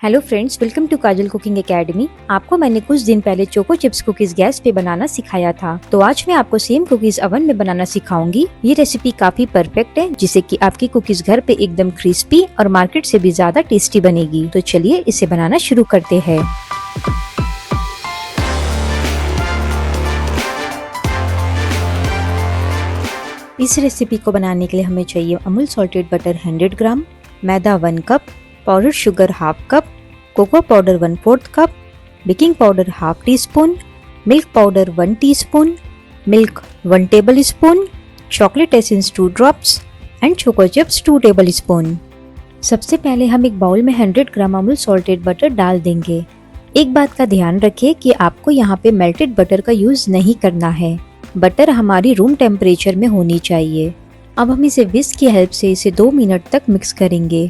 Hello friends, welcome to Kajal cooking academy. आपको मैंने कुछ दिन पहले चोको चिप्स कुकीज गैस पे बनाना सिखाया था, तो आज मैं आपको सेम कुकीज ओवन में बनाना सिखाऊंगी। ये रेसिपी काफी परफेक्ट है, जिससे कि आपकी कुकीज घर पे एकदम क्रिस्पी और मार्केट से भी ज्यादा टेस्टी बनेगी। तो चलिए इसे बनाना शुरू करते हैं। इस रेसिपी को बनाने के लिए हमें चाहिए Amul salted butter 100 gram, maida 1 cup, powder sugar half cup, cocoa powder 1/4 cup, baking powder half tea spoon, milk powder 1 teaspoon, milk 1 table spoon, chocolate essence 2 drops and choco chips 2 table spoon. सबसे पहले हम एक बाउल में 100 ग्राम Amul salted butter डाल देंगे। एक बात का ध्यान रखें कि आपको यहाँ पे मेल्टेड बटर का यूज नहीं करना है। बटर हमारी रूम टेम्परेचर में होनी चाहिए। अब हम इसे विस्क की हेल्प से इसे 2 मिनट तक मिक्स करेंगे।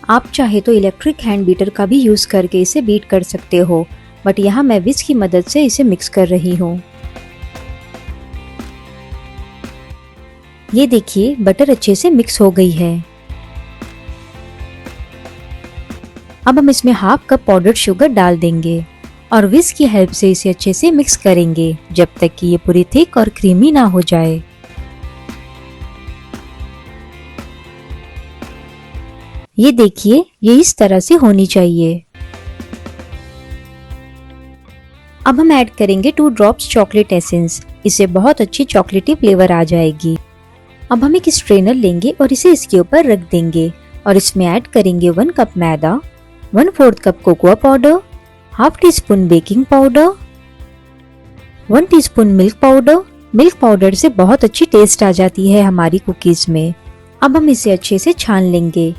आप चाहे तो इलेक्ट्रिक हैंड बीटर का भी यूज करके इसे बीट कर सकते हो, बट यहाँ मैं विस्क की मदद से इसे मिक्स कर रही हूँ। ये देखिए बटर अच्छे से मिक्स हो गई है। अब हम इसमें हाफ कप पाउडर्ड शुगर डाल देंगे और विस्क की हेल्प से इसे अच्छे से मिक्स करेंगे जब तक कि ये पूरी थिक और क्रीमी ना हो जाए। ये देखिए, ये इस तरह से होनी चाहिए। अब हम ऐड करेंगे 2 ड्रॉप्स चॉकलेट एसेंस। इससे बहुत अच्छी चॉकलेटी फ्लेवर आ जाएगी। अब हम एक स्ट्रेनर लेंगे और इसे इसके ऊपर रख देंगे और इसमें ऐड करेंगे 1 कप मैदा, 1/4 cup cocoa powder, half tea spoon baking powder, 1 teaspoon milk powder. Milk powder से बहुत अच्छी टेस्ट आ जाती है हमारी कुकीज में। अब हम इसे अच्छे से छान लेंगे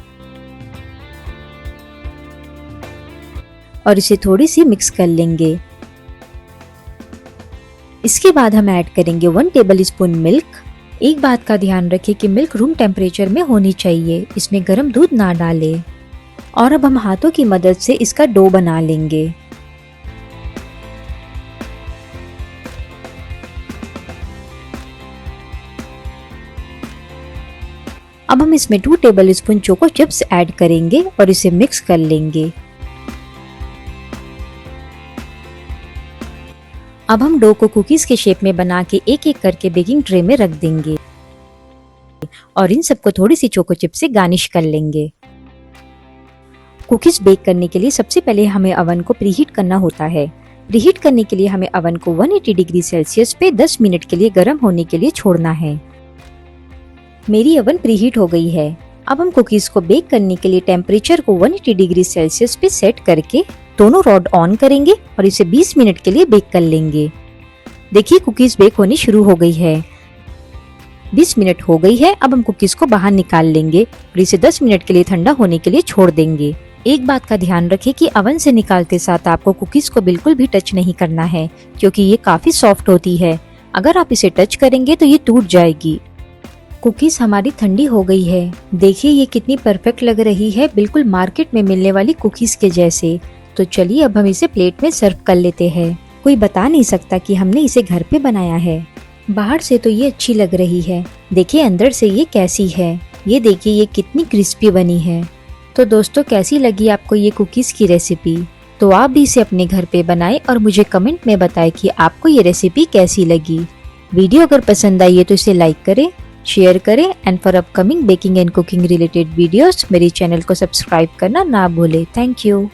और इसे थोड़ी सी मिक्स कर लेंगे। इसके बाद हम ऐड करेंगे 1 टेबल स्पून मिल्क। एक बात का ध्यान रखें कि मिल्क रूम टेम्परेचर में होनी चाहिए, इसमें गर्म दूध ना डालें। और अब हम हाथों की मदद से इसका डो बना लेंगे। अब हम इसमें 2 table spoon choco chips add करेंगे और इसे मिक्स कर लेंगे। अब हम डो को कुकीज के शेप में बना के एक एक करके बेकिंग ट्रे में रख देंगे और इन सबको थोड़ी सी चोको चिप से गार्निश कर लेंगे। कुकीज बेक करने के लिए सबसे पहले हमें अवन को प्रीहीट करना होता है। प्रीहीट करने के लिए हमें अवन को 180 डिग्री सेल्सियस पे 10 मिनट के लिए गर्म होने के लिए छोड़ना है। मेरी अवन प्रीहीट हो गई है। अब हम कुकीज को बेक करने के लिए टेम्परेचर को 180 डिग्री सेल्सियस पे सेट करके दोनों रॉड ऑन करेंगे और इसे 20 मिनट के लिए बेक कर लेंगे। देखिए कुकीज बेक होनी शुरू हो गई है। 20 मिनट हो गई है। अब हम कुकीज को बाहर निकाल लेंगे और इसे 10 मिनट के लिए ठंडा होने के लिए छोड़ देंगे। एक बात का ध्यान रखें कि अवन से निकालते साथ आपको कुकीज को बिल्कुल भी टच नहीं करना है, क्योंकि ये काफी सॉफ्ट होती है। अगर आप इसे टच करेंगे तो ये टूट जाएगी। कुकीज हमारी ठंडी हो गई है। देखिए ये कितनी परफेक्ट लग रही है, बिल्कुल मार्केट में मिलने वाली कुकीज के जैसे। तो चलिए अब हम इसे प्लेट में सर्व कर लेते हैं। कोई बता नहीं सकता कि हमने इसे घर पे बनाया है। बाहर से तो ये अच्छी लग रही है, देखिए अंदर से ये कैसी है। ये देखिए ये कितनी क्रिस्पी बनी है। तो दोस्तों कैसी लगी आपको ये कुकीज की रेसिपी? तो आप भी इसे अपने घर पे बनाएं और मुझे कमेंट में बताएं कि आपको ये रेसिपी कैसी लगी। वीडियो अगर पसंद आई है तो इसे लाइक करें, शेयर करें and for upcoming baking and cooking related videos मेरे चैनल को सब्सक्राइब करना ना भूलें। Thank you.